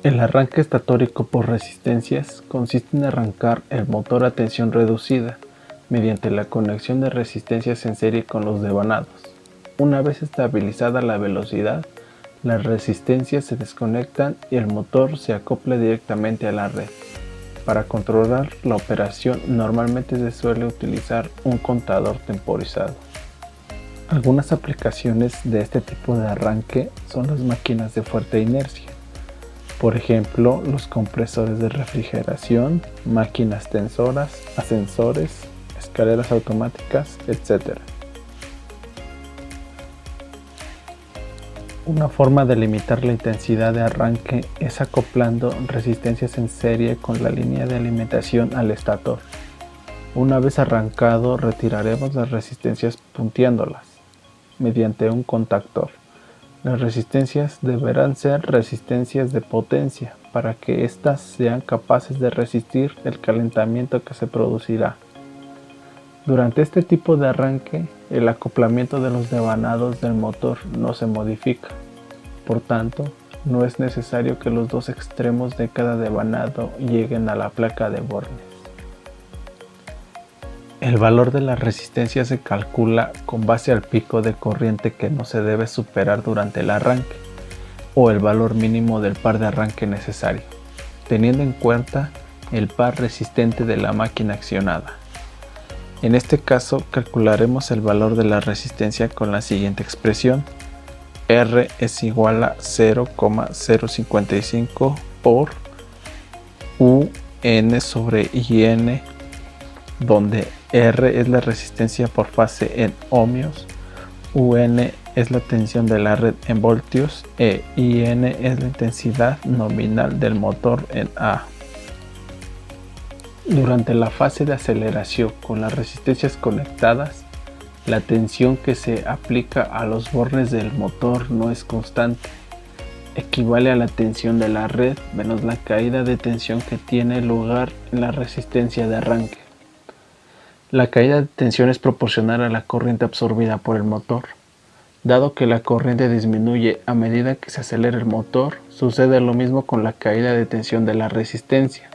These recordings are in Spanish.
El arranque estatórico por resistencias consiste en arrancar el motor a tensión reducida mediante la conexión de resistencias en serie con los devanados. Una vez estabilizada la velocidad, las resistencias se desconectan y el motor se acopla directamente a la red. Para controlar la operación normalmente se suele utilizar un contador temporizado. Algunas aplicaciones de este tipo de arranque son las máquinas de fuerte inercia. Por ejemplo, los compresores de refrigeración, máquinas tensoras, ascensores, escaleras automáticas, etc. Una forma de limitar la intensidad de arranque es acoplando resistencias en serie con la línea de alimentación al estator. Una vez arrancado, retiraremos las resistencias punteándolas mediante un contactor. Las resistencias deberán ser resistencias de potencia para que éstas sean capaces de resistir el calentamiento que se producirá. Durante este tipo de arranque, el acoplamiento de los devanados del motor no se modifica. Por tanto, no es necesario que los dos extremos de cada devanado lleguen a la placa de bornes. El valor de la resistencia se calcula con base al pico de corriente que no se debe superar durante el arranque, o el valor mínimo del par de arranque necesario, teniendo en cuenta el par resistente de la máquina accionada. En este caso, calcularemos el valor de la resistencia con la siguiente expresión: R es igual a 0,055 por UN sobre IN, donde R es la resistencia por fase en ohmios, UN es la tensión de la red en voltios e IN es la intensidad nominal del motor en A. Durante la fase de aceleración con las resistencias conectadas, la tensión que se aplica a los bornes del motor no es constante. Equivale a la tensión de la red menos la caída de tensión que tiene lugar en la resistencia de arranque. La caída de tensión es proporcional a la corriente absorbida por el motor. Dado que la corriente disminuye a medida que se acelera el motor, sucede lo mismo con la caída de tensión de la resistencia.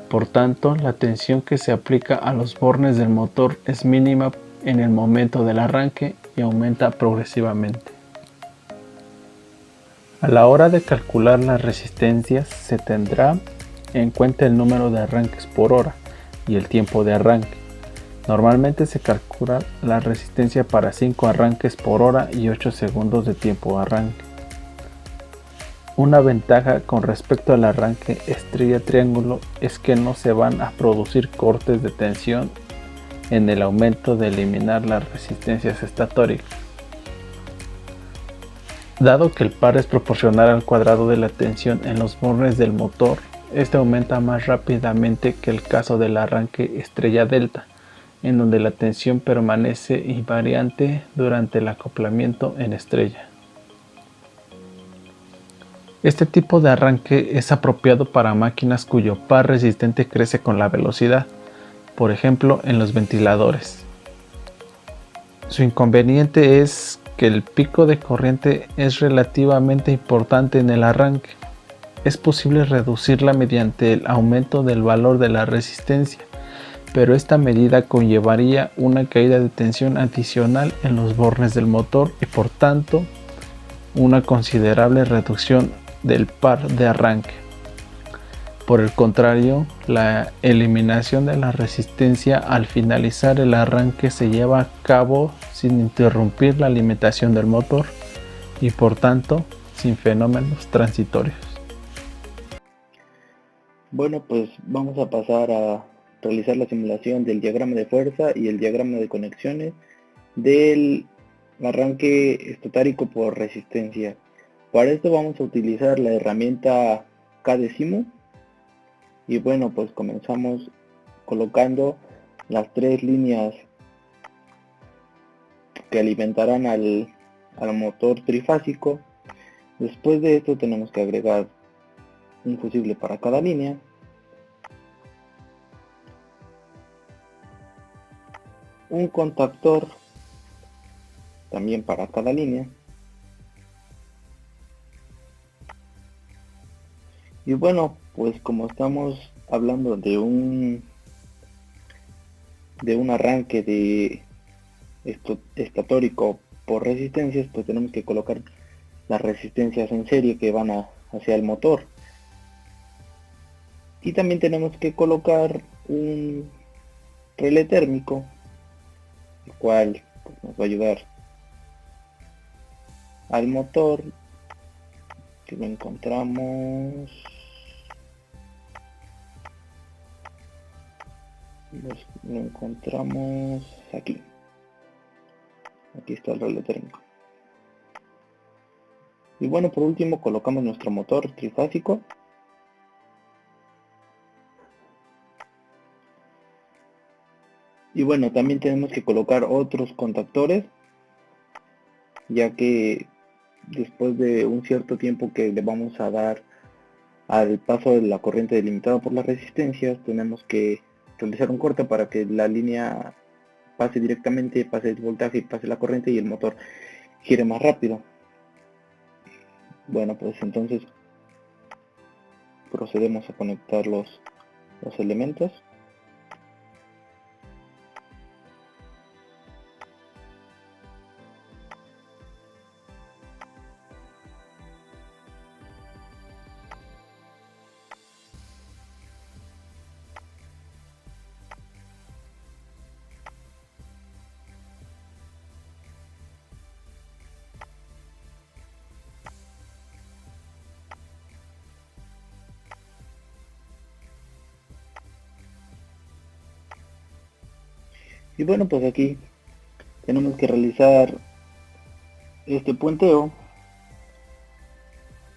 Por tanto, la tensión que se aplica a los bornes del motor es mínima en el momento del arranque y aumenta progresivamente. A la hora de calcular las resistencias se tendrá en cuenta el número de arranques por hora y el tiempo de arranque. Normalmente se calcula la resistencia para 5 arranques por hora y 8 segundos de tiempo de arranque. Una ventaja con respecto al arranque estrella-triángulo es que no se van a producir cortes de tensión en el aumento de eliminar las resistencias estatóricas. Dado que el par es proporcional al cuadrado de la tensión en los bornes del motor, este aumenta más rápidamente que el caso del arranque estrella-delta, en donde la tensión permanece invariante durante el acoplamiento en estrella. Este tipo de arranque es apropiado para máquinas cuyo par resistente crece con la velocidad, por ejemplo en los ventiladores. Su inconveniente es que el pico de corriente es relativamente importante en el arranque. Es posible reducirla mediante el aumento del valor de la resistencia, pero esta medida conllevaría una caída de tensión adicional en los bornes del motor y por tanto una considerable reducción del par de arranque. Por el contrario, la eliminación de la resistencia al finalizar el arranque se lleva a cabo sin interrumpir la alimentación del motor y por tanto sin fenómenos transitorios. Bueno, pues vamos a pasar a realizar la simulación del diagrama de fuerza y el diagrama de conexiones del arranque estatárico por resistencia. Para esto vamos a utilizar la herramienta KDeSimu y bueno, pues comenzamos colocando las tres líneas que alimentarán al motor trifásico. Después de esto tenemos que agregar un fusible para cada línea, un contactor también para cada línea Y bueno, pues como estamos hablando de un arranque de estatórico por resistencias, pues tenemos que colocar las resistencias en serie que van hacia el motor. Y también tenemos que colocar un relé térmico, el cual pues, nos va a ayudar al motor, que lo encontramos aquí. Aquí está el relé térmico. Y bueno, por último colocamos nuestro motor trifásico. Y bueno, también tenemos que colocar otros contactores, ya que después de un cierto tiempo que le vamos a dar al paso de la corriente delimitada por las resistencias, tenemos que realizar un corte para que la línea pase directamente, pase el voltaje, pase la corriente y el motor gire más rápido. Bueno, pues entonces procedemos a conectar los elementos. Y bueno, pues aquí tenemos que realizar este puenteo,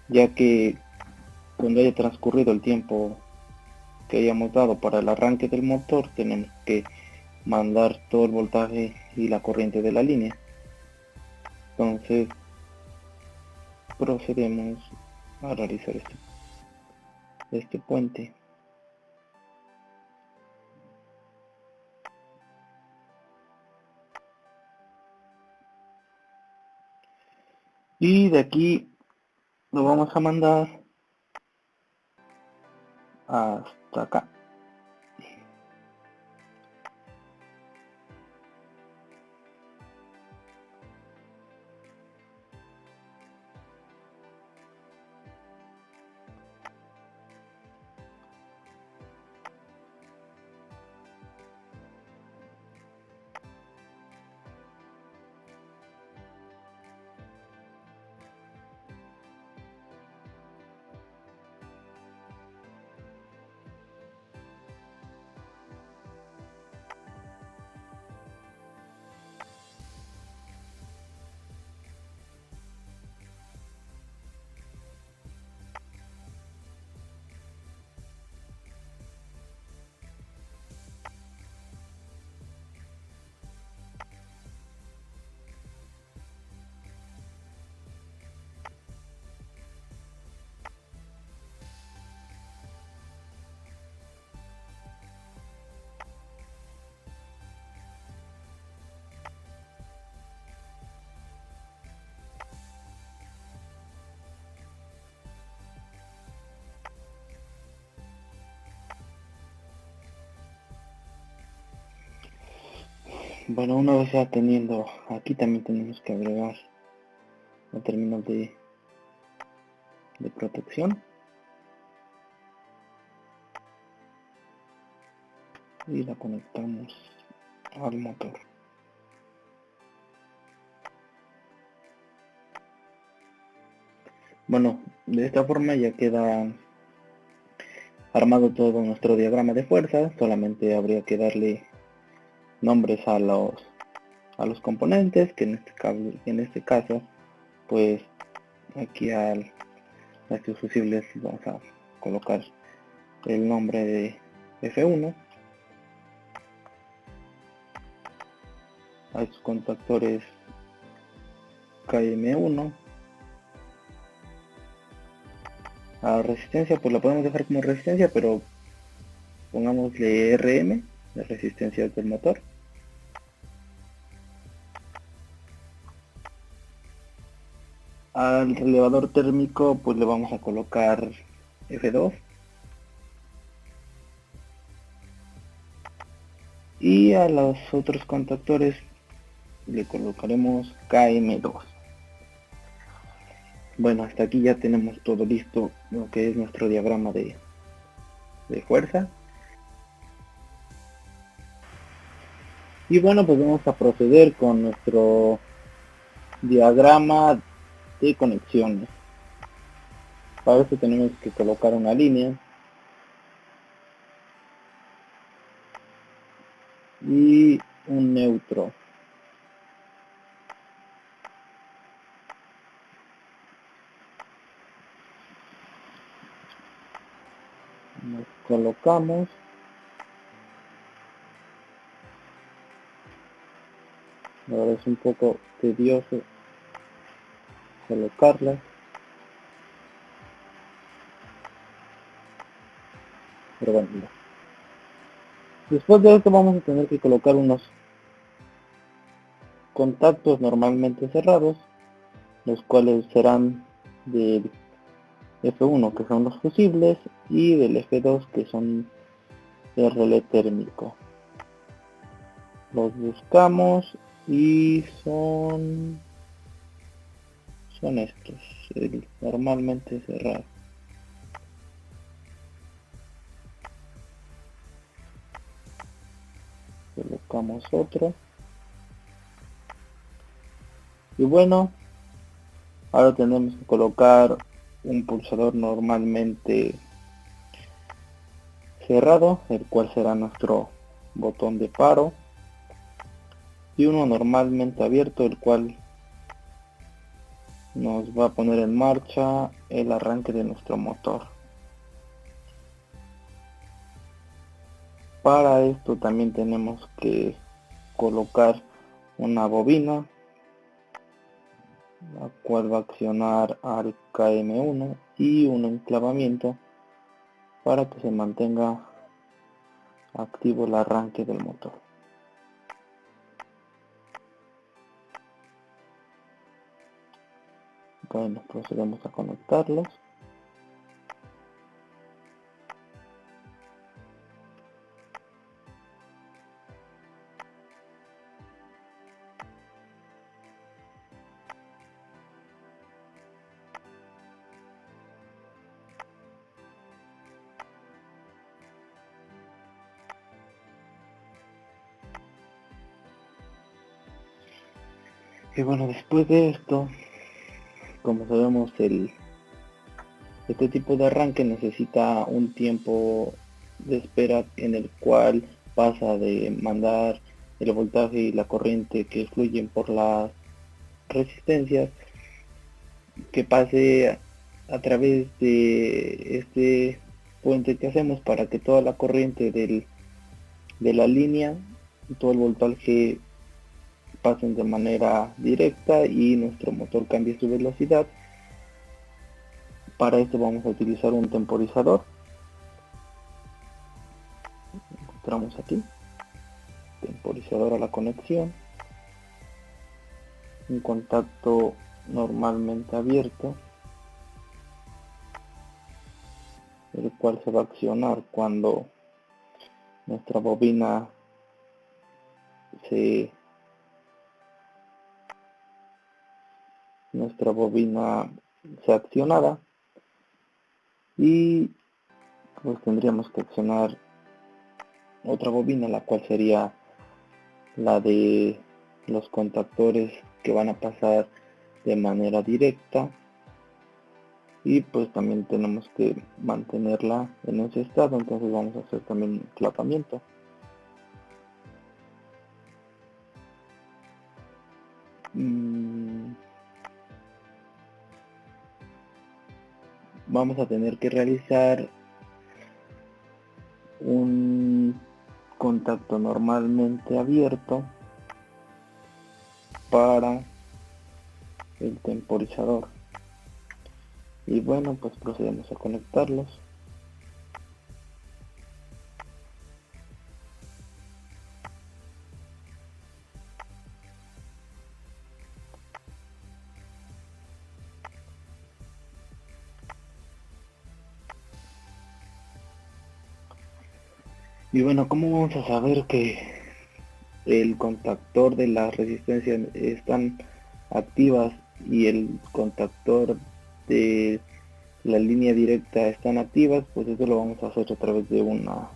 ya que cuando haya transcurrido el tiempo que hayamos dado para el arranque del motor, tenemos que mandar todo el voltaje y la corriente de la línea. Entonces procedemos a realizar este puente. Y de aquí lo vamos a mandar hasta acá. Bueno, una vez ya teniendo, aquí también tenemos que agregar la terminal de protección y la conectamos al motor. Bueno, de esta forma ya queda armado todo nuestro diagrama de fuerza. Solamente habría que darle nombres a los componentes, que en este caso pues aquí a estos fusibles vamos a colocar el nombre de F1, a estos contactores KM1, a resistencia pues la podemos dejar como resistencia, pero pongámosle RM, la resistencia del motor. Al relevador térmico pues le vamos a colocar F2 y a los otros contactores le colocaremos KM2. Bueno, hasta aquí ya tenemos todo listo, lo que es nuestro diagrama de fuerza. Y bueno, pues vamos a proceder con nuestro diagrama de conexiones. Para esto tenemos que colocar una línea y un neutro. Nos colocamos. Ahora es un poco tedioso colocarlas. Pero bueno, mira. Después de esto vamos a tener que colocar unos contactos normalmente cerrados, los cuales serán del F1 que son los fusibles y del F2 que son el relé térmico. Los buscamos y son estos, normalmente cerrados. Colocamos otro. Y bueno, ahora tenemos que colocar un pulsador normalmente cerrado, el cual será nuestro botón de paro, y uno normalmente abierto, el cual nos va a poner en marcha el arranque de nuestro motor. Para esto también tenemos que colocar una bobina, la cual va a accionar al KM1 y un enclavamiento para que se mantenga activo el arranque del motor. Bueno, procedemos a conectarlos. Y bueno, después de esto, como sabemos, este tipo de arranque necesita un tiempo de espera en el cual pasa de mandar el voltaje y la corriente que fluyen por las resistencias, que pase a través de este puente que hacemos para que toda la corriente de la línea y todo el voltaje pasen de manera directa y nuestro motor cambie su velocidad. Para esto vamos a utilizar un temporizador. Encontramos aquí, temporizador a la conexión, un contacto normalmente abierto, el cual se va a accionar cuando nuestra bobina se sea accionada, y pues tendríamos que accionar otra bobina, la cual sería la de los contactores que van a pasar de manera directa, y pues también tenemos que mantenerla en ese estado, entonces vamos a hacer también un enclavamiento. Vamos a tener que realizar un contacto normalmente abierto para el temporizador. Y bueno, pues procedemos a conectarlos. Y bueno, ¿cómo vamos a saber que el contactor de las resistencias están activas y el contactor de la línea directa están activas? Pues eso lo vamos a hacer a través de una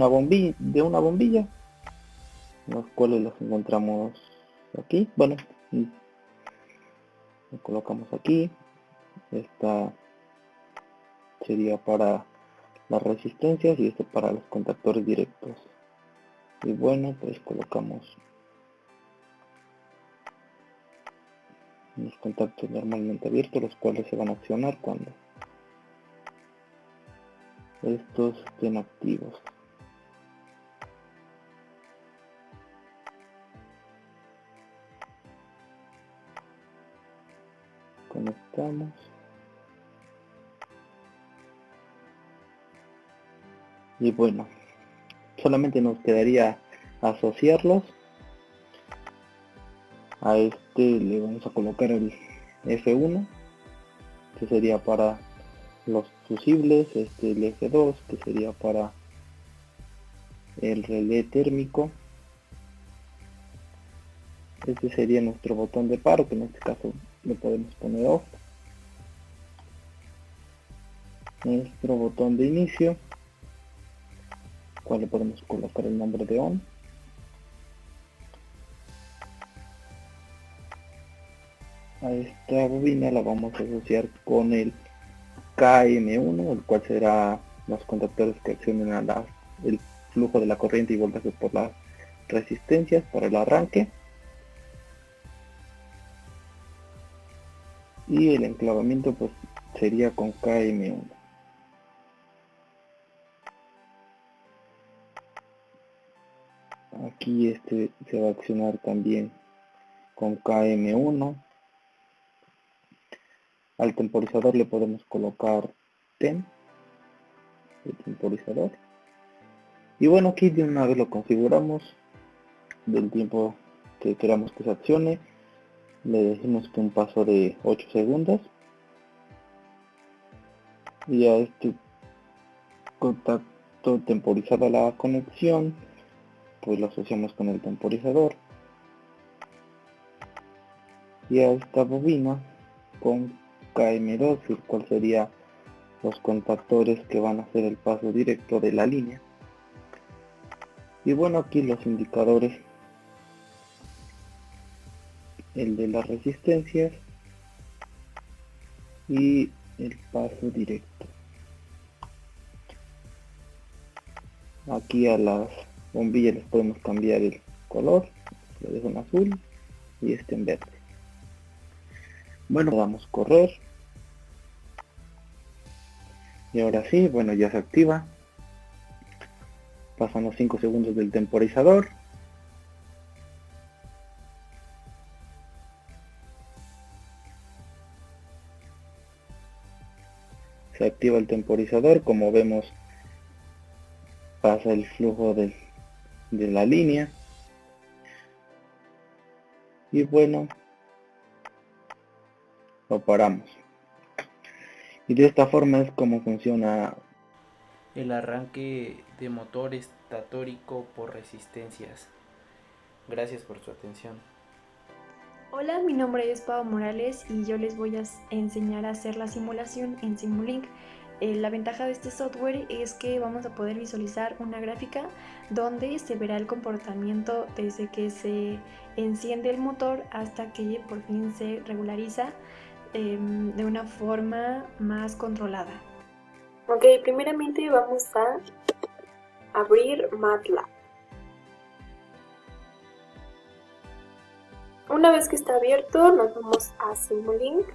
bombilla, las cuales las encontramos aquí. Bueno, lo colocamos aquí. Esta sería para las resistencias y esto para los contactores directos. Y bueno, pues colocamos los contactos normalmente abiertos, los cuales se van a accionar cuando estos estén activos. Conectamos. Y bueno, solamente nos quedaría asociarlos. A este le vamos a colocar el F1, que sería para los fusibles, el F2, que sería para el relé térmico. Este sería nuestro botón de paro, que en este caso le podemos poner off. Nuestro botón de inicio, cual le podemos colocar el nombre de on. A esta bobina la vamos a asociar con el KM1, el cual será los contactores que accionen a el flujo de la corriente y voltaje por las resistencias para el arranque. Y el enclavamiento pues sería con KM1. Aquí se va a accionar también con KM1. Al temporizador le podemos colocar TEM, el temporizador. Y bueno, aquí de una vez lo configuramos del tiempo que queramos que se accione. Le decimos que un paso de 8 segundos. Y a este contacto temporizado a la conexión, pues lo asociamos con el temporizador. Y a esta bobina con KM2, el cual sería los contactores que van a hacer el paso directo de la línea. Y bueno, aquí los indicadores, el de las resistencias y el paso directo. Aquí a las bombillas les podemos cambiar el color, lo dejo en azul y este en verde. Bueno, damos correr. Y ahora sí, bueno, ya se activa. Pasan los 5 segundos del temporizador. Se activa el temporizador, como vemos pasa el flujo de la línea. Y bueno, lo paramos. Y de esta forma es como funciona el arranque de motor estatórico por resistencias. Gracias por su atención. Hola, mi nombre es Pau Morales y yo les voy a enseñar a hacer la simulación en Simulink. La ventaja de este software es que vamos a poder visualizar una gráfica donde se verá el comportamiento desde que se enciende el motor hasta que por fin se regulariza de una forma más controlada. Ok, primeramente vamos a abrir MATLAB. Una vez que está abierto, nos vamos a Simulink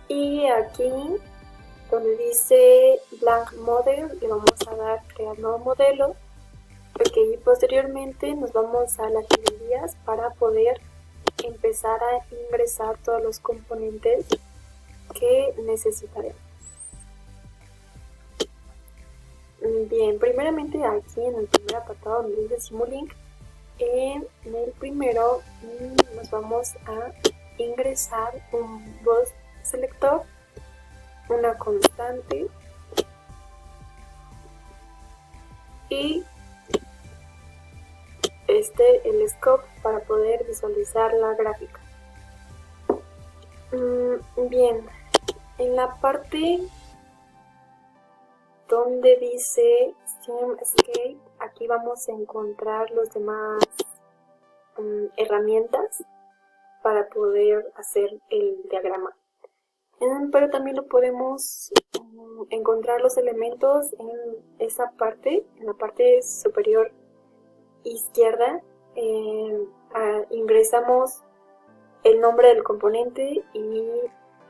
y aquí donde dice Blank Model le vamos a dar crear nuevo modelo. Ok, y posteriormente nos vamos a las librerías para poder empezar a ingresar todos los componentes que necesitaremos. Bien, primeramente aquí en el primer apartado donde dice Simulink, en el primero nos vamos a ingresar un voz selector, una constante y el scope para poder visualizar la gráfica. Bien, en la parte donde dice Simscape, aquí vamos a encontrar los demás herramientas para poder hacer el diagrama. Pero también lo podemos encontrar los elementos en esa parte, en la parte superior izquierda. Ingresamos el nombre del componente y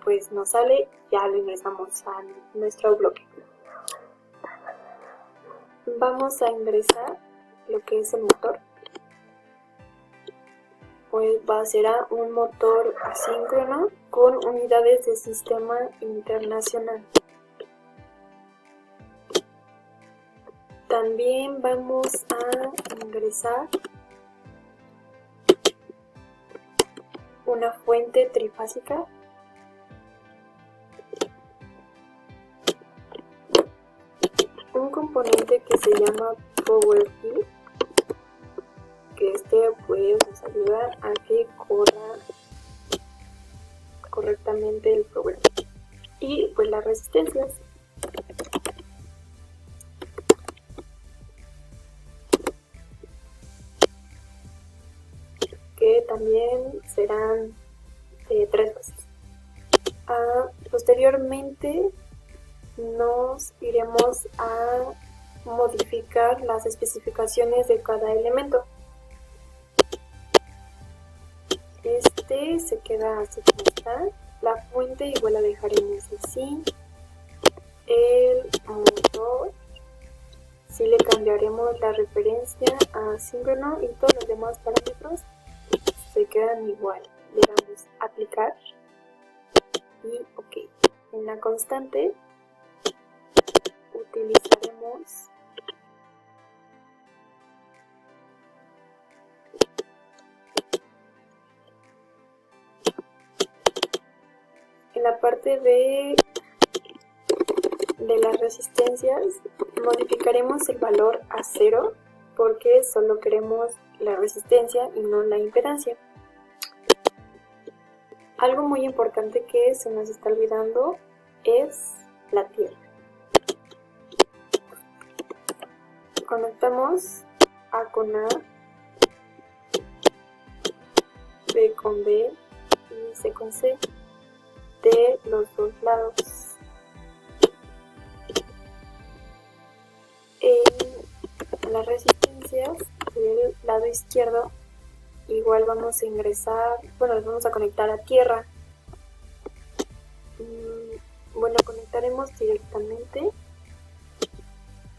pues nos sale, ya lo ingresamos a nuestro bloque. Vamos a ingresar lo que es el motor. Pues será un motor asíncrono con unidades de sistema internacional. También vamos a ingresar una fuente trifásica, un componente que se llama Power Key, que pues nos ayuda a que corra correctamente el programa, y pues las resistencias. Que también serán 3 veces. Posteriormente nos iremos a modificar las especificaciones de cada elemento. Se queda así como está. La fuente igual la dejaremos así. El motor, sí le cambiaremos la referencia a síncrono, y todos los demás parámetros se quedan igual. Le damos aplicar y OK. En la constante utilizaremos en la parte de las resistencias modificaremos el valor a 0 porque solo queremos la resistencia y no la impedancia. Algo muy importante que se nos está olvidando es la tierra. Conectamos A con A, B con B y C con C de los dos lados. En las resistencias del lado izquierdo igual vamos a ingresar, les vamos a conectar a tierra. Conectaremos directamente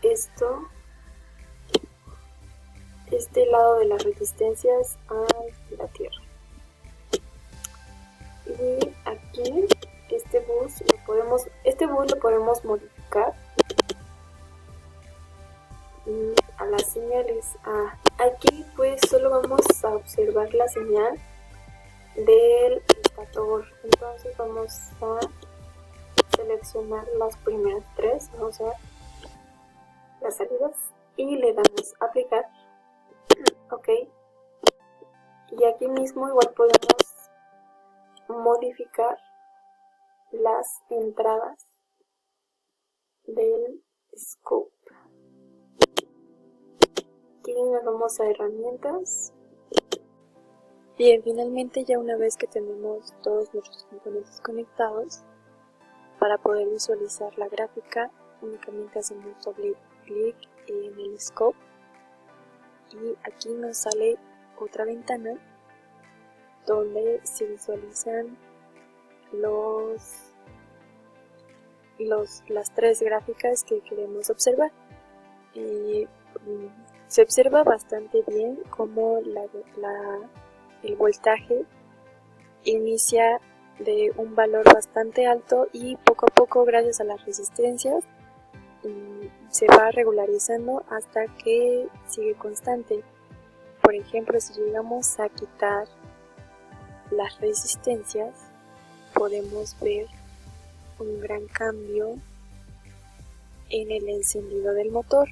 este lado de las resistencias a la tierra. Y aquí este bus lo podemos modificar a las señales. Aquí pues solo vamos a observar la señal del estator. Entonces vamos a seleccionar las primeras 3, o sea, las salidas, y le damos aplicar. OK. Y aquí mismo igual podemos modificar las entradas del scope. Aquí nos vamos a herramientas. Bien, finalmente ya una vez que tenemos todos nuestros componentes conectados, para poder visualizar la gráfica únicamente hacemos doble clic en el scope y aquí nos sale otra ventana donde se visualizan las 3 gráficas que queremos observar. Se observa bastante bien cómo el voltaje inicia de un valor bastante alto y poco a poco, gracias a las resistencias, se va regularizando hasta que sigue constante. Por ejemplo, si llegamos a quitar las resistencias, podemos ver un gran cambio en el encendido del motor.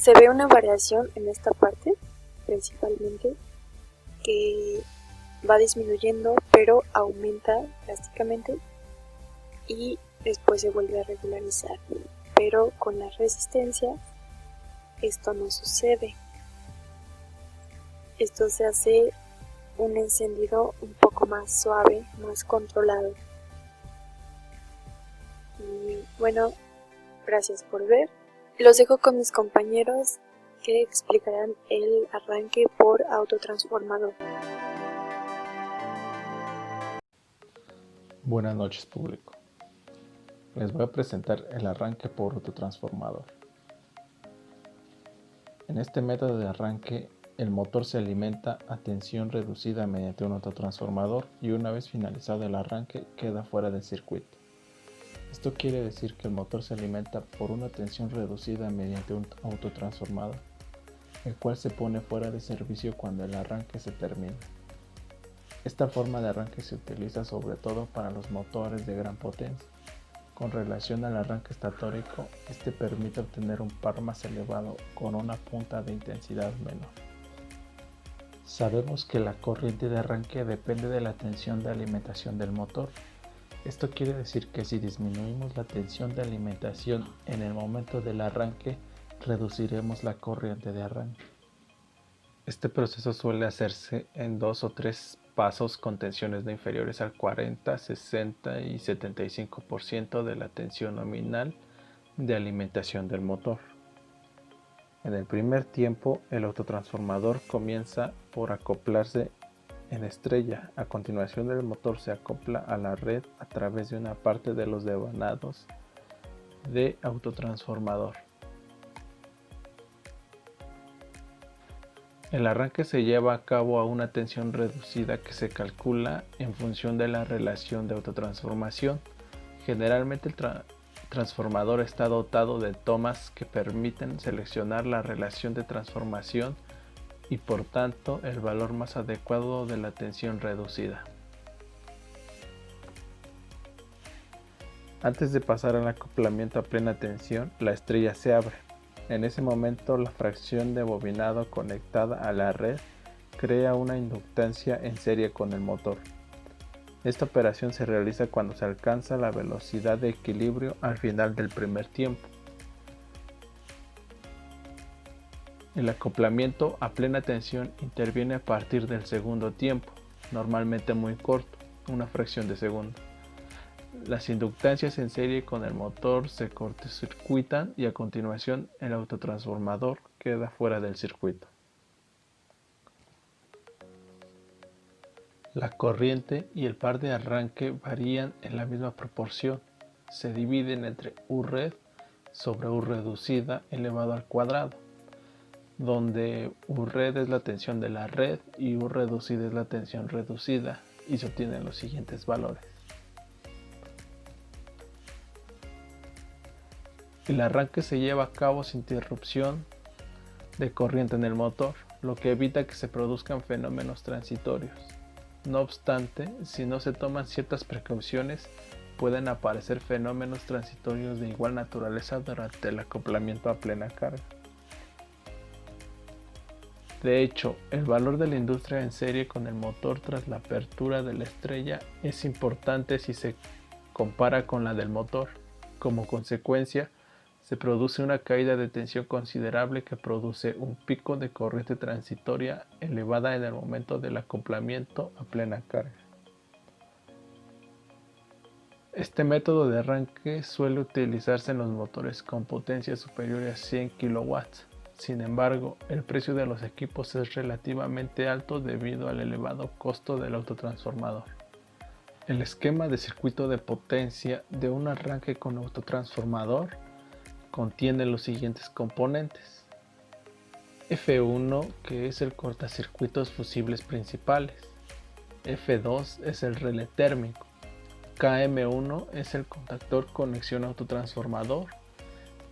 Se ve una variación en esta parte, principalmente, que va disminuyendo, pero aumenta drásticamente y después se vuelve a regularizar. Pero con la resistencia esto no sucede. Esto se hace un encendido un poco más suave, más controlado. Y bueno, gracias por ver. Los dejo con mis compañeros que explicarán el arranque por autotransformador. Buenas noches, público. Les voy a presentar el arranque por autotransformador. En este método de arranque, el motor se alimenta a tensión reducida mediante un autotransformador y una vez finalizado el arranque queda fuera del circuito. Esto quiere decir que el motor se alimenta por una tensión reducida mediante un autotransformador, el cual se pone fuera de servicio cuando el arranque se termina. Esta forma de arranque se utiliza sobre todo para los motores de gran potencia. Con relación al arranque estatórico, este permite obtener un par más elevado con una punta de intensidad menor. Sabemos que la corriente de arranque depende de la tensión de alimentación del motor. Esto quiere decir que si disminuimos la tensión de alimentación en el momento del arranque, reduciremos la corriente de arranque. Este proceso suele hacerse en 2 o 3 pasos con tensiones no inferiores al 40, 60 y 75% de la tensión nominal de alimentación del motor. En el primer tiempo, el autotransformador comienza por acoplarse en estrella. A continuación, el motor se acopla a la red a través de una parte de los devanados de autotransformador. El arranque se lleva a cabo a una tensión reducida que se calcula en función de la relación de autotransformación. Generalmente el transformador está dotado de tomas que permiten seleccionar la relación de transformación y por tanto el valor más adecuado de la tensión reducida. Antes de pasar al acoplamiento a plena tensión, la estrella se abre. En ese momento, la fracción de bobinado conectada a la red crea una inductancia en serie con el motor. Esta operación se realiza cuando se alcanza la velocidad de equilibrio al final del primer tiempo. El acoplamiento a plena tensión interviene a partir del segundo tiempo, normalmente muy corto, una fracción de segundo. Las inductancias en serie con el motor se cortocircuitan y a continuación el autotransformador queda fuera del circuito. La corriente y el par de arranque varían en la misma proporción. Se dividen entre U-red sobre U reducida elevado al cuadrado, donde U-red es la tensión de la red y U reducida es la tensión reducida, y se obtienen los siguientes valores. El arranque se lleva a cabo sin interrupción de corriente en el motor, lo que evita que se produzcan fenómenos transitorios. No obstante, si no se toman ciertas precauciones, pueden aparecer fenómenos transitorios de igual naturaleza durante el acoplamiento a plena carga. De hecho, el valor de la industria en serie con el motor tras la apertura de la estrella es importante si se compara con la del motor. Como consecuencia, se produce una caída de tensión considerable que produce un pico de corriente transitoria elevada en el momento del acoplamiento a plena carga. Este método de arranque suele utilizarse en los motores con potencia superior a 100 kW. Sin embargo, el precio de los equipos es relativamente alto debido al elevado costo del autotransformador. El esquema de circuito de potencia de un arranque con autotransformador contiene los siguientes componentes. F1, que es el cortacircuitos fusibles principales. F2 es el relé térmico. KM1 es el contactor conexión autotransformador.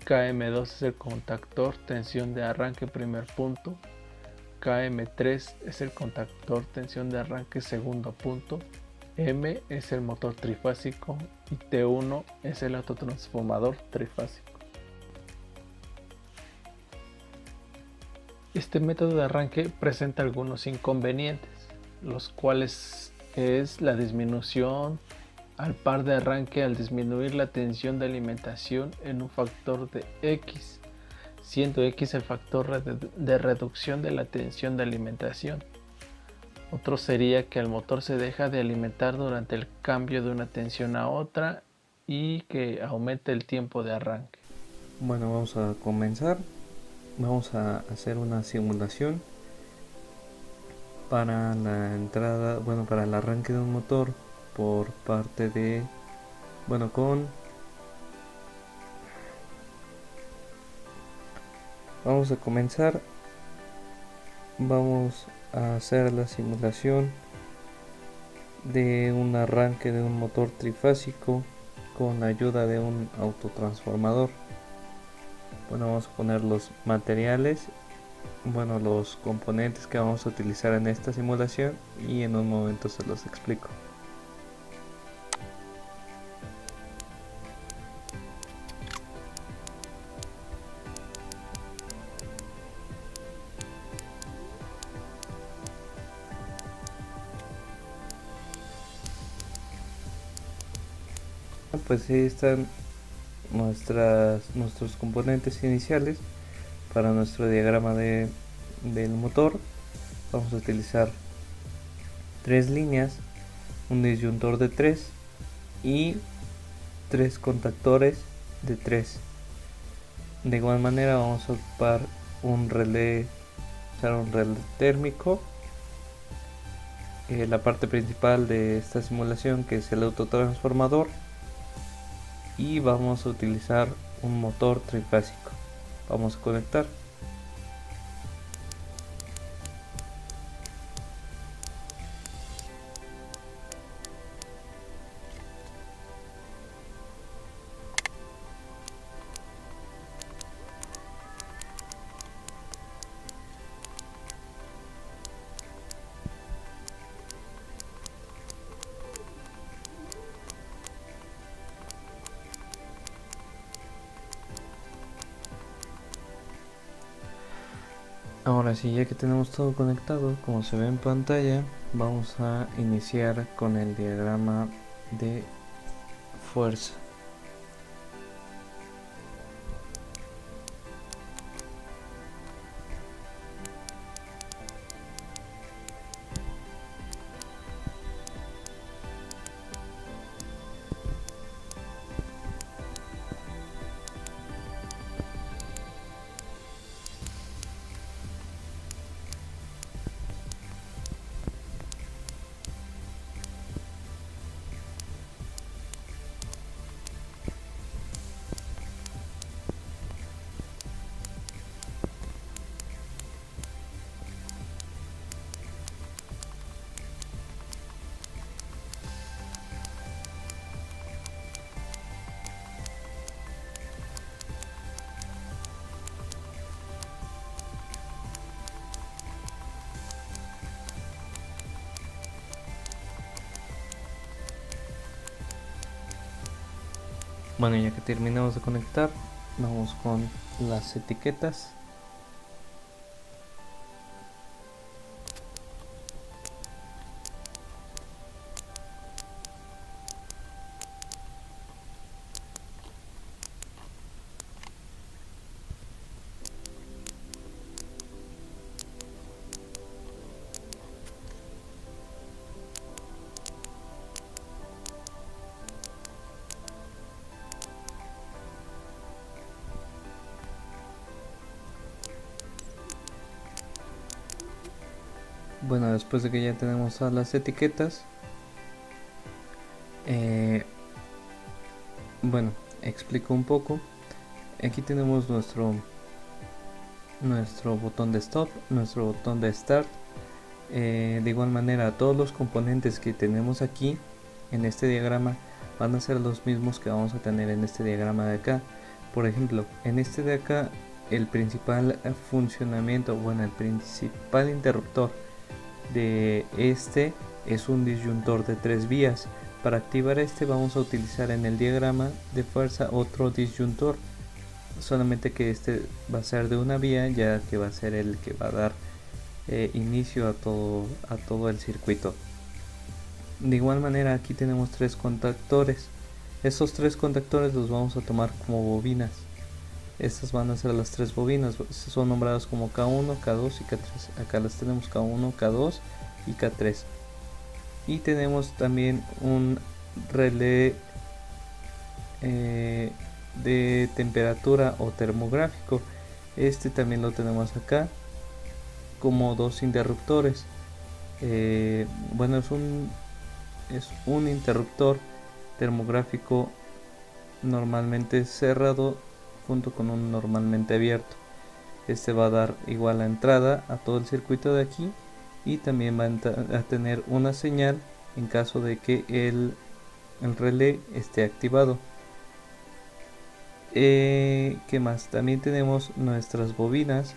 KM2 es el contactor tensión de arranque primer punto. KM3 es el contactor tensión de arranque segundo punto. M es el motor trifásico y T1 es el autotransformador trifásico. Este método de arranque presenta algunos inconvenientes, los cuales es la disminución al par de arranque al disminuir la tensión de alimentación en un factor de X, siendo X el factor de reducción de la tensión de alimentación. Otro sería que el motor se deja de alimentar durante el cambio de una tensión a otra y que aumente el tiempo de arranque. Bueno, vamos a comenzar. Vamos a hacer una simulación para la entrada, para el arranque de un motor por parte de, vamos a comenzar. Vamos a hacer la simulación de un arranque de un motor trifásico con la ayuda de un autotransformador. Vamos a poner los materiales, los componentes que vamos a utilizar en esta simulación, y en un momento se los explico. Pues ahí están nuestros componentes iniciales para nuestro diagrama del motor. Vamos a utilizar 3 líneas, un disyuntor de 3 y 3 contactores de 3. De igual manera vamos a ocupar un relé térmico, la parte principal de esta simulación, que es el autotransformador, y vamos a utilizar un motor trifásico. Vamos a conectar. Ahora sí, ya que tenemos todo conectado, como se ve en pantalla, vamos a iniciar con el diagrama de fuerza. Bueno, ya que terminamos de conectar, vamos con las etiquetas. Bueno, después de que ya tenemos a las etiquetas, explico un poco. Aquí tenemos nuestro botón de stop, nuestro botón de start. De igual manera, todos los componentes que tenemos aquí en este diagrama van a ser los mismos que vamos a tener en este diagrama de acá. Por ejemplo, en este de acá, el principal funcionamiento, el principal interruptor de este es un disyuntor de 3 vías. Para activar este vamos a utilizar en el diagrama de fuerza otro disyuntor, solamente que este va a ser de una vía, ya que va a ser el que va a dar inicio a todo el circuito. De igual manera, aquí tenemos 3 contactores. Estos 3 contactores los vamos a tomar como bobinas. Estas van a ser las 3 bobinas, son nombradas como K1, K2 y K3. Acá las tenemos K1, K2 y K3. Y tenemos también un relé de temperatura o termográfico. Este también lo tenemos acá como 2 interruptores. Bueno, es un interruptor termográfico normalmente cerrado junto con un normalmente abierto. Este va a dar igual la entrada a todo el circuito de aquí, y también va a tener una señal en caso de que el relé esté activado. ¿Qué más? También tenemos nuestras bobinas.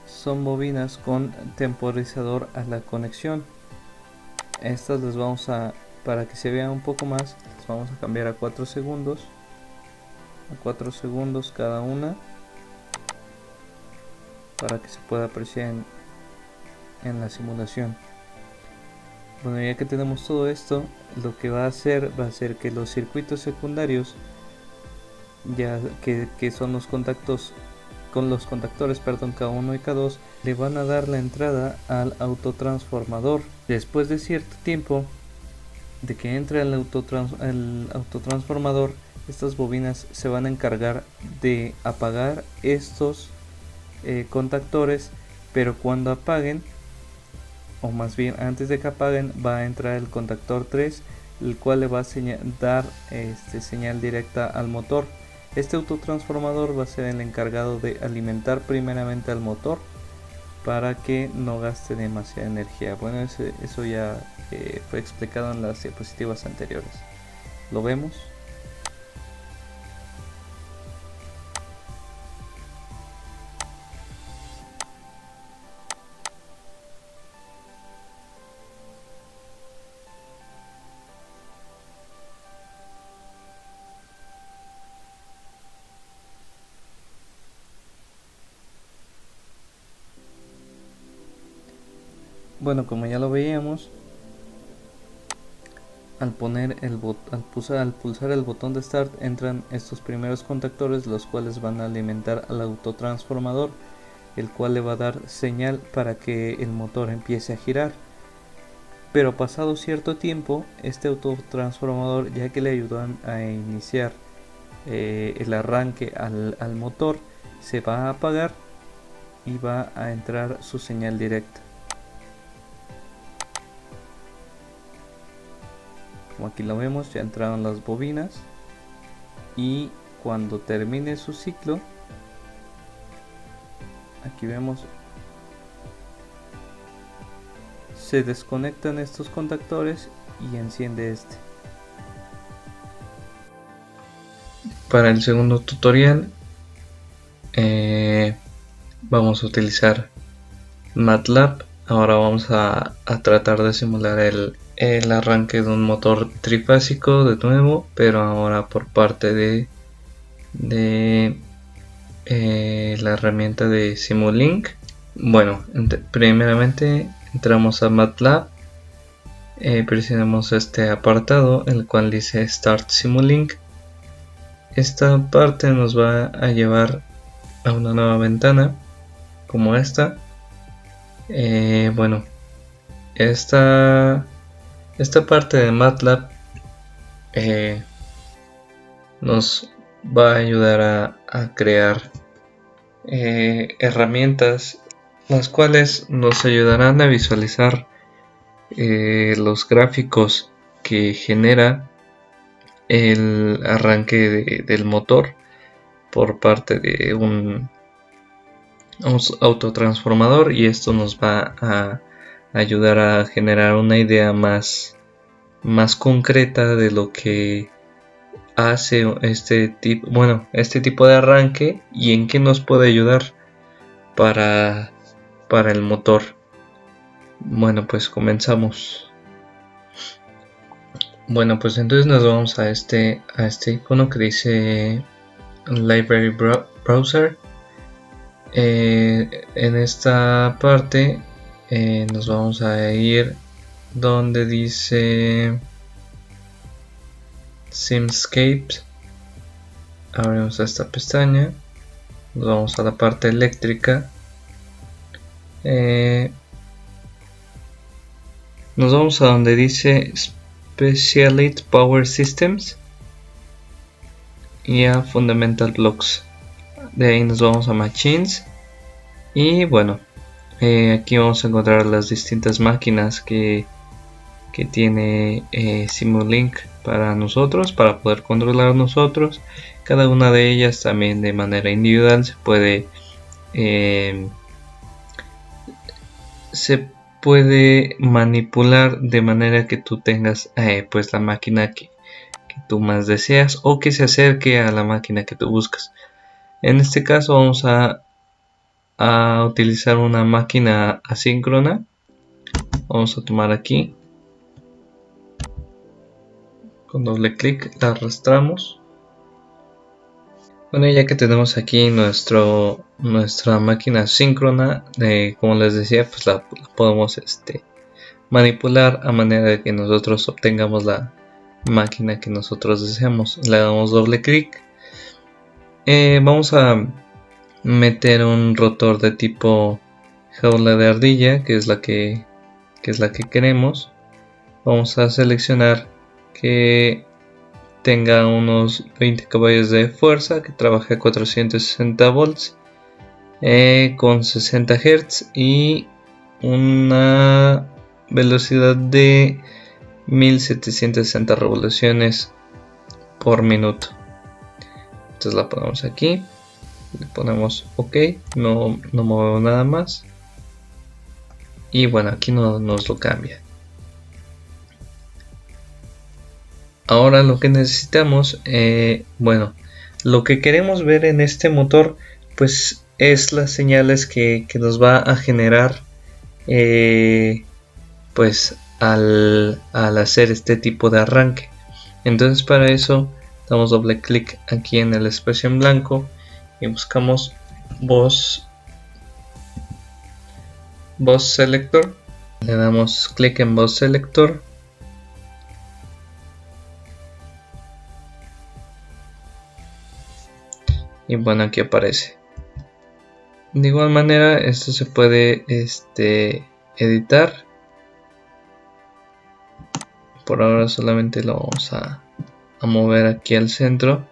Son bobinas con temporizador a la conexión. Estas las vamos a, para que se vean un poco más, las vamos a cambiar a 4 segundos. A 4 segundos cada una, para que se pueda apreciar en la simulación. Bueno, ya que tenemos todo esto, lo que va a hacer que los circuitos secundarios, ya que son los contactos con los contactores, K1 y K2, le van a dar la entrada al autotransformador. Después de cierto tiempo de que entre el autotransformador, estas bobinas se van a encargar de apagar estos contactores, pero cuando apaguen, o más bien antes de que apaguen, va a entrar el contactor 3, el cual le va a dar señal directa al motor. Este autotransformador va a ser el encargado de alimentar primeramente al motor para que no gaste demasiada energía. Bueno, eso ya fue explicado en las diapositivas anteriores. ¿Lo vemos? Bueno, como ya lo veíamos, al pulsar el botón de Start entran estos primeros contactores, los cuales van a alimentar al autotransformador, el cual le va a dar señal para que el motor empiece a girar. Pero pasado cierto tiempo, este autotransformador, ya que le ayudó a iniciar el arranque al motor, se va a apagar y va a entrar su señal directa. Como aquí lo vemos, ya entraron las bobinas, y cuando termine su ciclo, aquí vemos, se desconectan estos contactores y enciende este. Para el segundo tutorial vamos a utilizar MATLAB. Ahora vamos a tratar de simular el arranque de un motor trifásico de nuevo, pero ahora por parte de la herramienta de Simulink. Bueno, primeramente entramos a MATLAB, presionamos este apartado, el cual dice Start Simulink. Esta parte nos va a llevar a una nueva ventana como esta. Bueno, esta parte de MATLAB nos va a ayudar a crear herramientas, las cuales nos ayudarán a visualizar los gráficos que genera el arranque del motor por parte de un autotransformador, y esto nos va a ayudar a generar una idea más concreta de lo que hace este tipo de arranque y en qué nos puede ayudar para el motor. Bueno, pues comenzamos. Bueno, pues entonces nos vamos a este icono que dice Library Browser. En esta parte nos vamos a ir donde dice Simscape. Abrimos esta pestaña, nos vamos a la parte eléctrica, nos vamos a donde dice Specialist Power Systems y a Fundamental Blocks. De ahí nos vamos a Machines y bueno, aquí vamos a encontrar las distintas máquinas que tiene Simulink para nosotros, para poder controlar nosotros. Cada una de ellas también de manera individual se puede manipular de manera que tú tengas pues la máquina que tú más deseas o que se acerque a la máquina que tú buscas. En este caso vamos a utilizar una máquina asíncrona. Vamos a tomar aquí, con doble clic la arrastramos. Bueno, ya que tenemos aquí nuestra máquina síncrona, como les decía, pues la podemos manipular a manera de que nosotros obtengamos la máquina que nosotros deseamos. Le damos doble clic. Vamos a meter un rotor de tipo jaula de ardilla, que es la que queremos. Vamos a seleccionar que tenga unos 20 caballos de fuerza, que trabaje a 460 volts con 60 Hz y una velocidad de 1760 revoluciones por minuto. Entonces la ponemos aquí, le ponemos OK, no movemos nada más y bueno, aquí no nos lo cambia. Ahora lo que necesitamos, bueno, lo que queremos ver en este motor pues es las señales que nos va a generar pues al hacer este tipo de arranque. Entonces para eso damos doble clic aquí en el espacio en blanco y buscamos Bus Selector. Le damos clic en Bus Selector. Y bueno, aquí aparece. De igual manera, esto se puede editar. Por ahora solamente lo vamos a mover aquí al centro.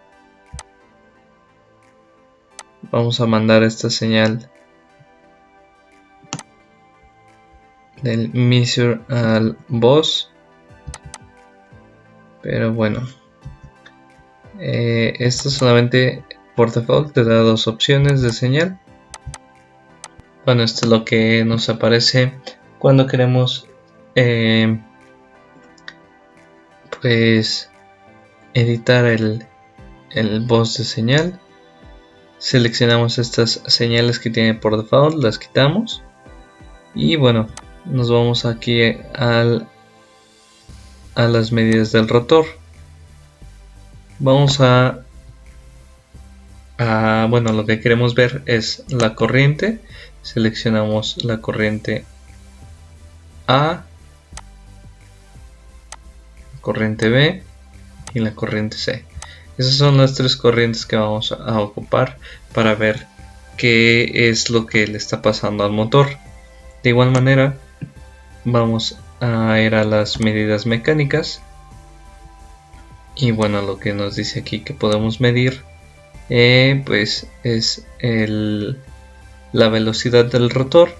Vamos a mandar esta señal del Measure al Bus. Pero bueno, esto solamente por default te da dos opciones de señal. Bueno, esto es lo que nos aparece cuando queremos pues editar el bus de señal. Seleccionamos estas señales que tiene por default, las quitamos y bueno, nos vamos aquí a las medidas del rotor. Vamos bueno, lo que queremos ver es la corriente. Seleccionamos la corriente A, la corriente B y la corriente C. Esas son las tres corrientes que vamos a ocupar para ver qué es lo que le está pasando al motor. De igual manera vamos a ir a las medidas mecánicas y bueno, lo que nos dice aquí que podemos medir pues es la velocidad del rotor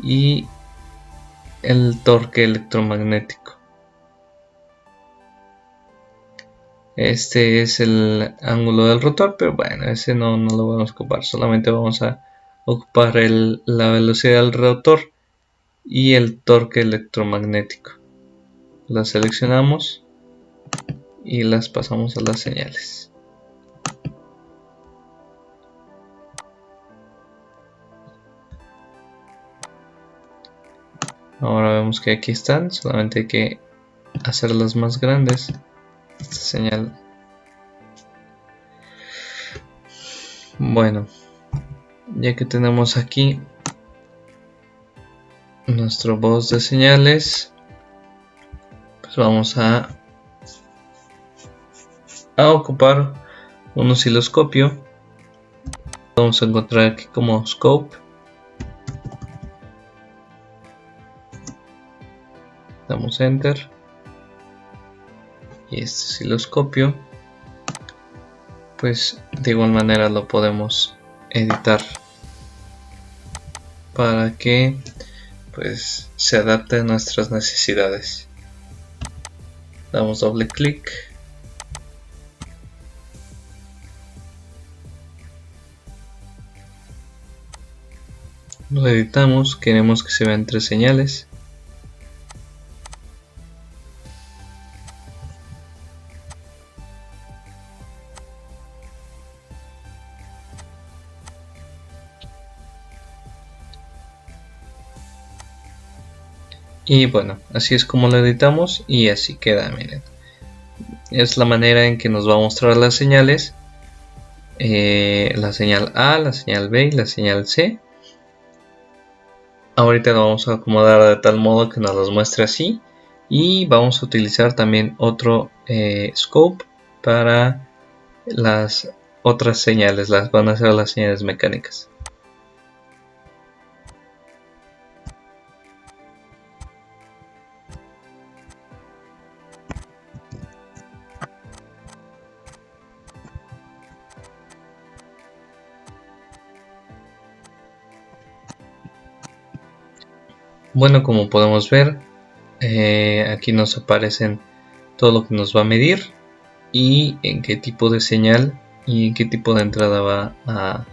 y el torque electromagnético. Este es el ángulo del rotor, pero bueno, ese no lo vamos a ocupar, solamente vamos a ocupar la velocidad del rotor y el torque electromagnético. Las seleccionamos y las pasamos a las señales. Ahora vemos que aquí están, solamente hay que hacerlas más grandes. Esta señal Bueno, ya que tenemos aquí nuestro bus de señales, pues vamos a ocupar un osciloscopio. Vamos a encontrar aquí como scope. Damos enter. Y este osciloscopio, pues de igual manera lo podemos editar para que pues se adapte a nuestras necesidades. Damos doble clic. Lo editamos, queremos que se vean 3 señales. Y bueno, así es como lo editamos y así queda, miren. Es la manera en que nos va a mostrar las señales. La señal A, la señal B y la señal C. Ahorita lo vamos a acomodar de tal modo que nos los muestre así. Y vamos a utilizar también otro scope para las otras señales. Las van a ser las señales mecánicas. Bueno, como podemos ver, aquí nos aparecen todo lo que nos va a medir y en qué tipo de señal y en qué tipo de entrada va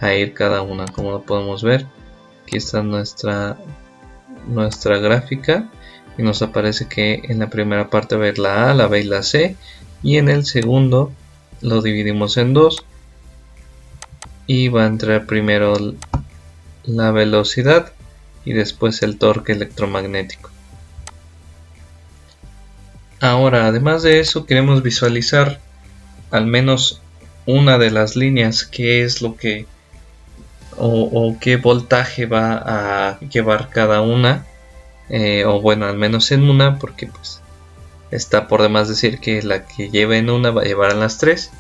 a ir cada una. Como lo podemos ver, aquí está nuestra gráfica y nos aparece que en la primera parte va a ir la A, la B y la C, y en el segundo lo dividimos en dos y va a entrar primero la velocidad y después el torque electromagnético. Ahora, además de eso, queremos visualizar al menos una de las líneas, qué es lo que o qué voltaje va a llevar cada una, o bueno, al menos en una, porque pues está por demás decir que la que lleve en una va a llevar en las tres.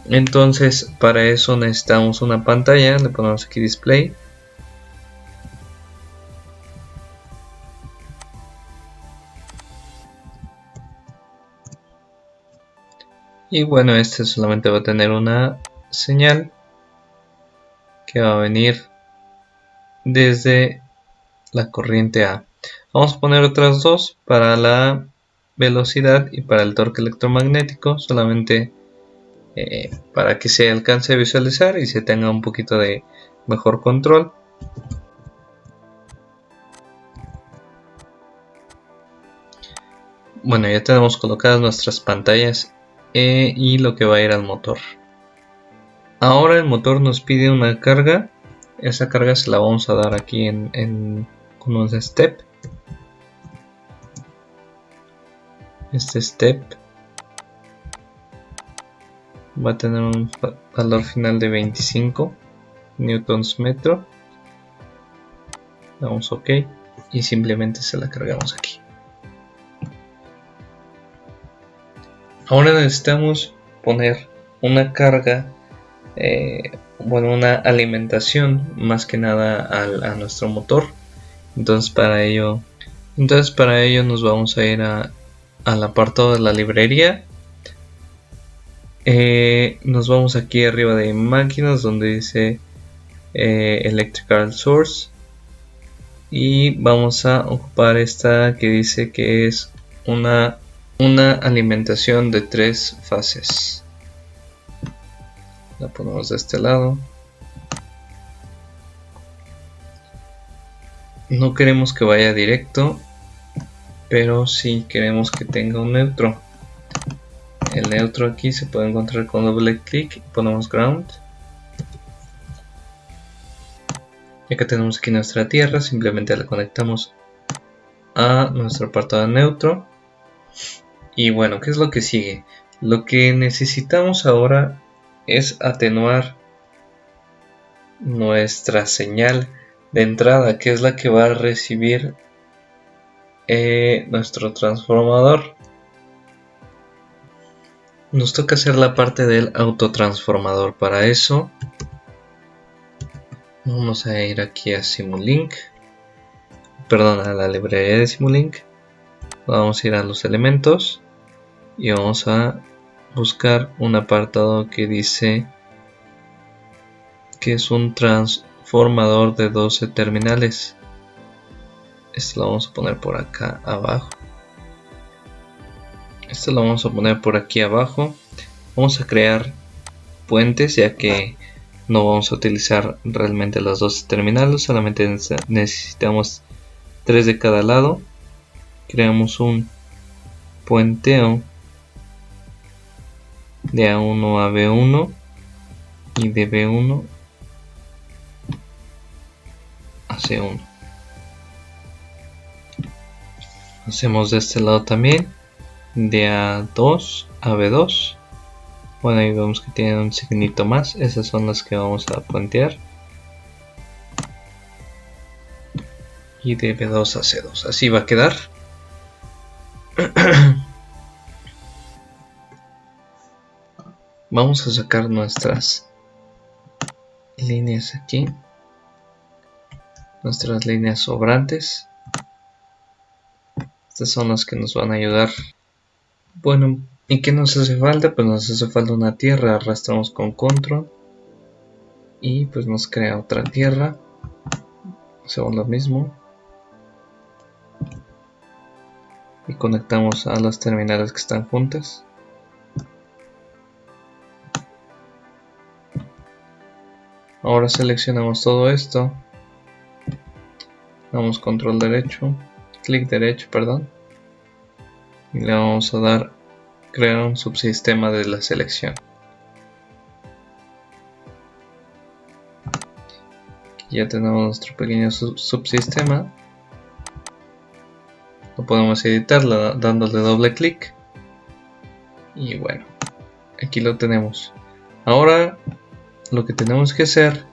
Entonces, para eso necesitamos una pantalla. Le ponemos aquí display. Y bueno, este solamente va a tener una señal que va a venir desde la corriente A. Vamos a poner otras dos para la velocidad y para el torque electromagnético, solamente para que se alcance a visualizar y se tenga un poquito de mejor control. Bueno, ya tenemos colocadas nuestras pantallas y lo que va a ir al motor. Ahora el motor nos pide una carga. Esa carga se la vamos a dar aquí con un step. Este step va a tener un valor final de 25 newtons metro. Damos OK y simplemente se la cargamos aquí. Ahora necesitamos poner una carga, bueno, una alimentación más que nada a nuestro motor. Entonces para ello nos vamos a ir al apartado de la librería. Nos vamos aquí arriba de máquinas donde dice Electrical Source y vamos a ocupar esta que dice que es una alimentación de 3 fases. La ponemos de este lado. No queremos que vaya directo, pero sí queremos que tenga un neutro. El neutro aquí se puede encontrar con doble clic y ponemos ground. Ya que tenemos aquí nuestra tierra, simplemente la conectamos a nuestro apartado de neutro. Y bueno, ¿qué es lo que sigue? Lo que necesitamos ahora es atenuar nuestra señal de entrada, que es la que va a recibir nuestro transformador. Nos toca hacer la parte del autotransformador. Para eso vamos a ir aquí a Simulink, perdón, a la librería de Simulink. Vamos a ir a los elementos y vamos a buscar un apartado que dice que es un transformador de 12 terminales. Esto lo vamos a poner por acá abajo. Esto lo vamos a poner por aquí abajo. Vamos a crear puentes, ya que no vamos a utilizar realmente las 12 terminales, solamente necesitamos 3 de cada lado. Creamos un puenteo de A1 a B1 y de B1 a C1. Hacemos de este lado también de A2 a B2. Bueno, ahí vemos que tienen un signito más. Esas son las que vamos a puentear. Y de B2 a C2. Así va a quedar. Vamos a sacar nuestras líneas aquí. Nuestras líneas sobrantes. Estas son las que nos van a ayudar. Bueno, ¿y qué nos hace falta? Pues nos hace falta una tierra. Arrastramos con control y pues nos crea otra tierra. Hacemos lo mismo y conectamos a las terminales que están juntas. Ahora seleccionamos todo esto, damos control derecho, clic derecho, perdón, y le vamos a dar crear un subsistema de la selección. Aquí ya tenemos nuestro pequeño subsistema. Lo podemos editar dándole doble clic. Y bueno, aquí lo tenemos. Ahora lo que tenemos que hacer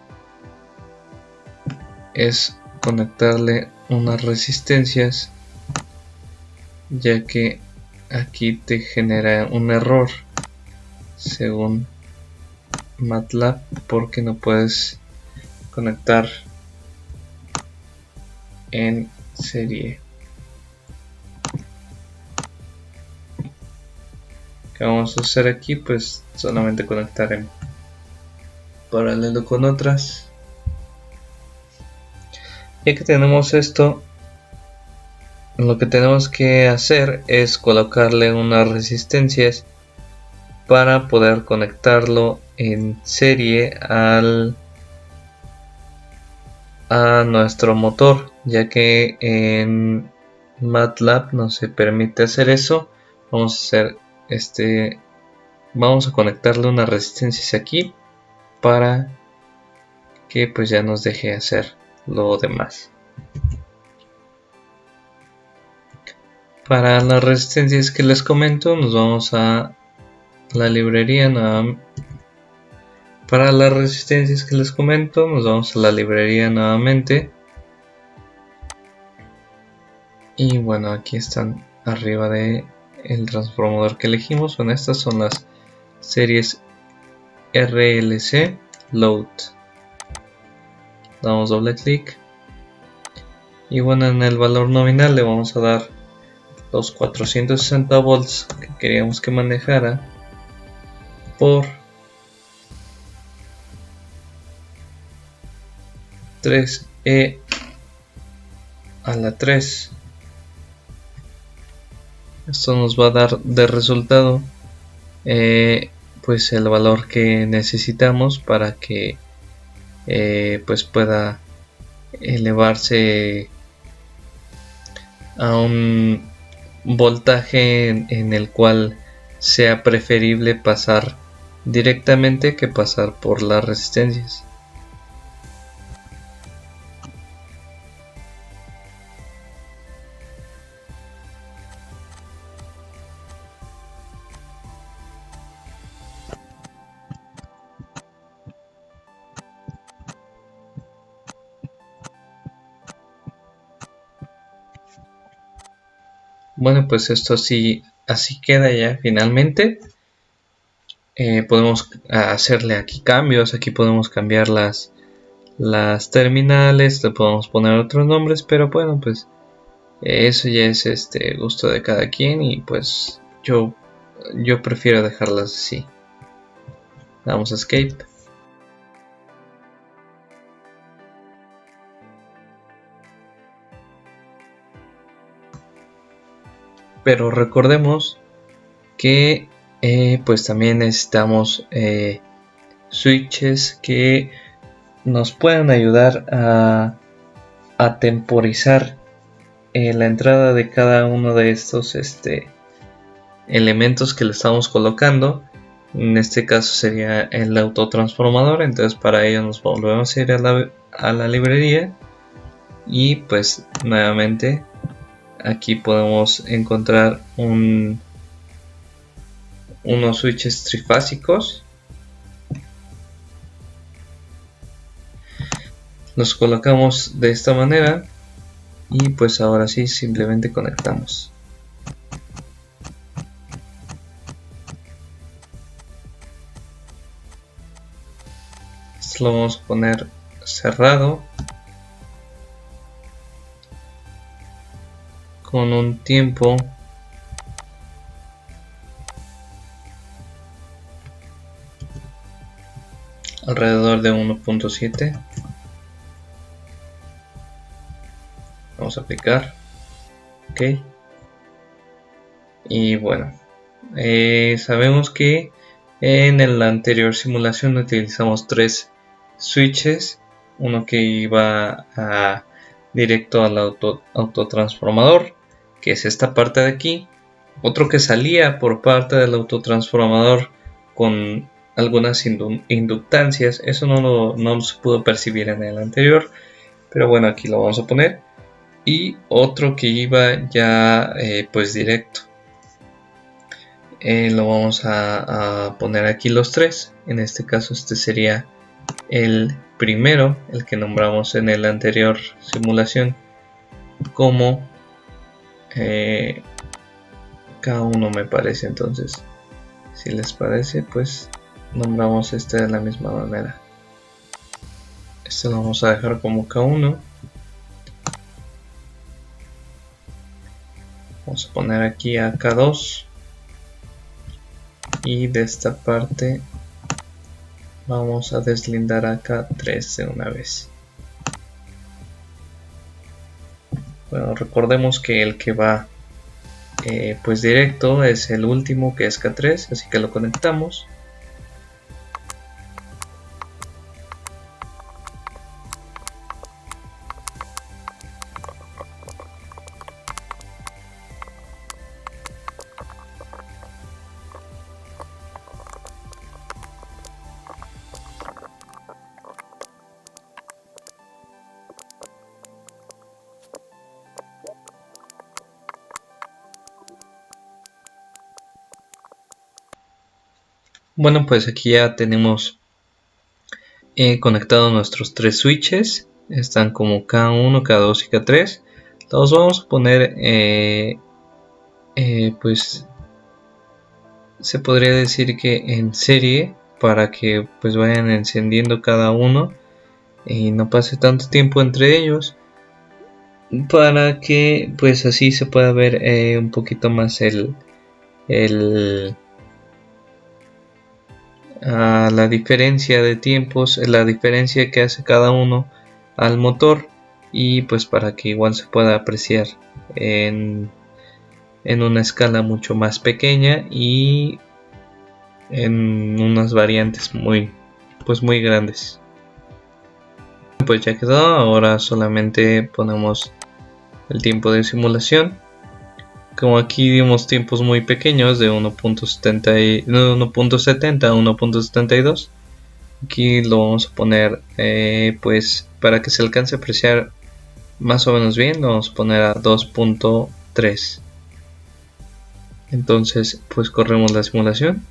es conectarle unas resistencias, ya que aquí te genera un error según MATLAB, porque no puedes conectar en serie. ¿Qué vamos a hacer aquí? Pues solamente conectar en paralelo con otras. Ya que tenemos esto, lo que tenemos que hacer es colocarle unas resistencias para poder conectarlo en serie a nuestro motor, ya que en MATLAB no se permite hacer eso. Vamos a conectarle unas resistencias aquí para que pues ya nos deje hacer lo demás. Para las resistencias que les comento, nos vamos a la librería nuevamente. Para las resistencias que les comento, nos vamos a la librería nuevamente. Y bueno, aquí están arriba de el transformador que elegimos. Bueno, estas son las series RLC Load. Damos doble clic. Y bueno, en el valor nominal le vamos a dar los 460 volts que queríamos que manejara por 3E a la 3. Esto nos va a dar de resultado pues el valor que necesitamos para que pues pueda elevarse a un voltaje en el cual sea preferible pasar directamente que pasar por las resistencias. Bueno, pues esto así queda ya finalmente. Podemos hacerle aquí cambios. Aquí podemos cambiar las terminales. Le podemos poner otros nombres. Pero bueno, pues eso ya es gusto de cada quien. Y pues yo prefiero dejarlas así. Damos a escape. Pero recordemos que pues también necesitamos switches que nos puedan ayudar a temporizar la entrada de cada uno de estos elementos que le estamos colocando. En este caso sería el autotransformador. Entonces para ello nos volvemos a ir a la librería y pues nuevamente aquí podemos encontrar unos switches trifásicos. Los colocamos de esta manera y pues ahora sí simplemente conectamos. Esto lo vamos a poner cerrado con un tiempo alrededor de 1.7. Vamos a aplicar, ok, y bueno, sabemos que en la anterior simulación utilizamos 3 switches, uno que iba directo al autotransformador, que es esta parte de aquí, otro que salía por parte del autotransformador con algunas inductancias. Eso no se pudo percibir en el anterior, pero bueno, aquí lo vamos a poner, y otro que iba ya pues directo. Lo vamos a poner aquí los 3. En este caso este sería el primero, el que nombramos en la anterior simulación como K1 me parece. Entonces si les parece pues nombramos este de la misma manera. Este lo vamos a dejar como K1. Vamos a poner aquí a K2 y de esta parte vamos a deslindar a K3 de una vez. Bueno, recordemos que el que va pues directo es el último, que es K3, así que lo conectamos. Bueno, pues aquí ya tenemos conectados nuestros 3 switches. Están como K1, K2 y K3. Los vamos a poner pues se podría decir que en serie, para que pues vayan encendiendo cada uno y no pase tanto tiempo entre ellos, para que pues así se pueda ver un poquito más la diferencia de tiempos, la diferencia que hace cada uno al motor, y pues para que igual se pueda apreciar en una escala mucho más pequeña y en unas variantes muy grandes. Pues ya quedó. Ahora solamente ponemos el tiempo de simulación. Como aquí dimos tiempos muy pequeños de 1.70 a 1.72, aquí lo vamos a poner pues para que se alcance a apreciar más o menos bien, lo vamos a poner a 2.3. entonces pues corremos la simulación.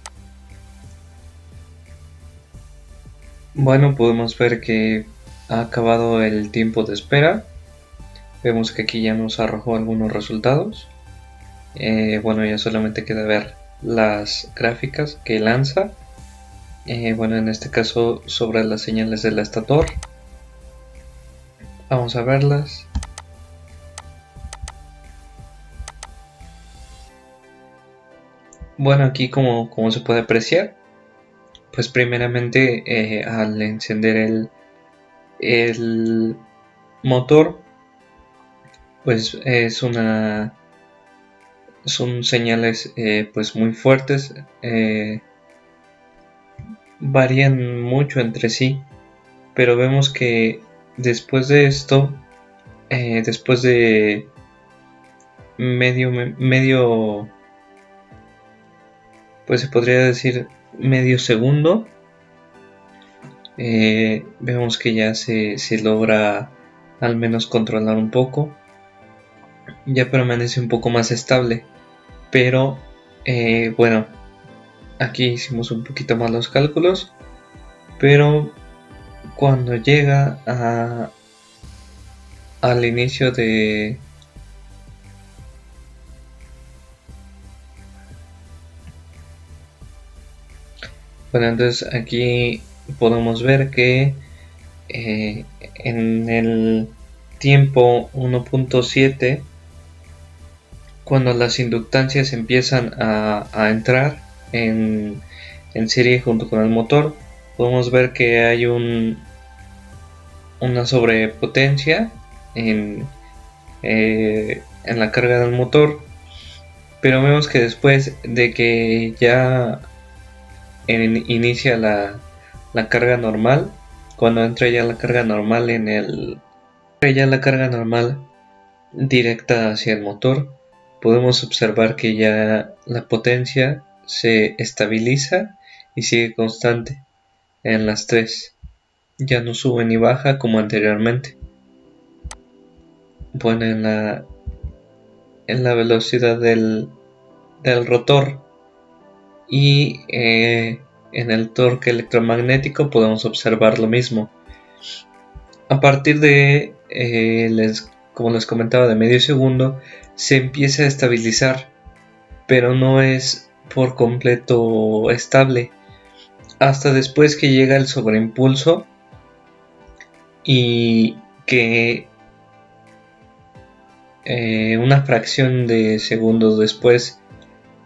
Bueno, podemos ver que ha acabado el tiempo de espera. Vemos que aquí ya nos arrojó algunos resultados. Bueno, ya solamente queda ver las gráficas que lanza. Bueno, en este caso sobre las señales del estator. Vamos a verlas. Bueno, aquí como se puede apreciar, pues primeramente al encender el motor, pues son señales pues muy fuertes, varían mucho entre sí, pero vemos que después de esto, después de medio, pues se podría decir medio segundo, vemos que ya se logra al menos controlar un poco, ya permanece un poco más estable, pero bueno, aquí hicimos un poquito más los cálculos, pero cuando llega al inicio de bueno, entonces aquí podemos ver que en el tiempo 1.7, cuando las inductancias empiezan a entrar en serie junto con el motor, podemos ver que hay una sobrepotencia en la carga del motor, pero vemos que después de que ya inicia la carga normal, cuando entra ya la carga normal directa hacia el motor, podemos observar que ya la potencia se estabiliza y sigue constante en las 3, ya no sube ni baja como anteriormente. Bueno, en la velocidad del rotor y en el torque electromagnético podemos observar lo mismo. A partir de como les comentaba, de medio segundo se empieza a estabilizar, pero no es por completo estable hasta después que llega el sobreimpulso y que una fracción de segundos después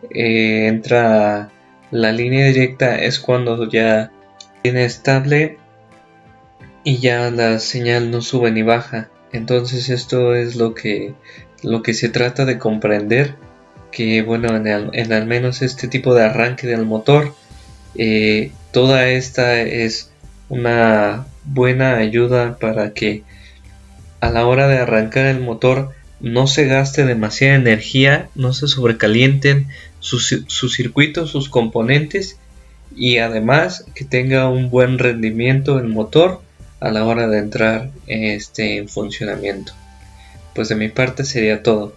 entra la línea directa, es cuando ya viene estable y ya la señal no sube ni baja. Entonces esto es lo que se trata de comprender, que bueno, en al menos este tipo de arranque del motor, toda esta es una buena ayuda para que a la hora de arrancar el motor no se gaste demasiada energía, no se sobrecalienten sus circuitos, sus componentes, y además que tenga un buen rendimiento el motor a la hora de entrar en funcionamiento. Pues de mi parte sería todo.